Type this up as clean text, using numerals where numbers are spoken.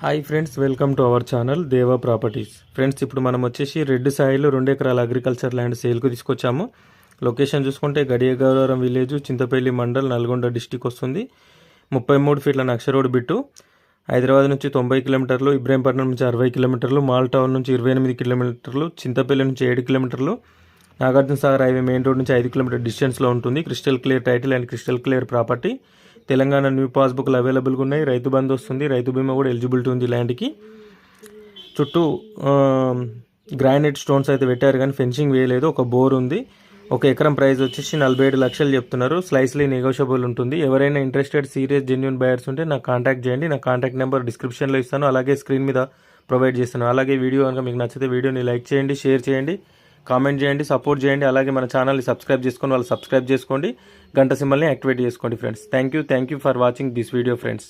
Hi friends, welcome to our channel దేవా properties. Friends, ఇప్పుడు మనం వచ్చేసి రెడ్ సాయిలో 2 ఎకరాల అగ్రికల్చర్ ల్యాండ్ సేల్కు తీసుకొచ్చాము. లొకేషన్ చూసుకుంటే గడియగౌరవరం విలేజ్, చింతపల్లి మండల్, నల్గొండ డిస్టిక్ వస్తుంది. 33 ఫీట్ల నక్ష రోడ్ బిట్టు. హైదరాబాద్ నుంచి 90 కిలోమీటర్లు, ఇబ్రాహీంపట్నం నుంచి 60 కిలోమీటర్లు, మాల్ టౌన్ నుంచి 28 కిలోమీటర్లు, చింతపల్లి నుంచి 7 కిలోమీటర్లు, Nagarjuna Sagar highway main road నుంచి 5 కిలోమీటర్ డిస్టెన్స్లో ఉంటుంది. Crystal clear title and crystal clear property. Telangana new పాస్బుక్లు అవైలబుల్గా ఉన్నాయి. రైతు బంధు వస్తుంది, రైతు బీమా కూడా ఎలిజిబిలిటీ ఉంది. ల్యాండ్కి చుట్టూ గ్రానైట్ స్టోన్స్ అయితే పెట్టారు, కానీ ఫెన్సింగ్ వేయలేదు. ఒక బోర్ ఉంది. ఒక ఎకరం ప్రైస్ వచ్చేసి 47 లక్షలు చెప్తున్నారు. స్లైస్లీ నెగోషియబుల్ ఉంటుంది. ఎవరైనా ఇంట్రెస్టెడ్ సీరియస్ జెన్యూన్ బయర్స్ ఉంటే నాకు కాంటాక్ట్ చేయండి. నా కాంటాక్ట్ నెంబర్ డిస్క్రిప్షన్లో ఇస్తాను, అలాగే స్క్రీన్ మీద ప్రొవైడ్ చేస్తాను. అలాగే వీడియో కనుక మీకు నచ్చితే వీడియోని లైక్ చేయండి, షేర్ చేయండి, కామెంట్ చేయండి, సపోర్ట్ చేయండి. అలాగే మన ఛానల్ని సబ్స్క్రైబ్ చేసుకొని వాళ్ళు సబ్స్క్రైబ్ చేసుకోండి, గంట సింబల్ని యాక్టివేట్ చేసుకోండి friends. Thank you for watching this video friends.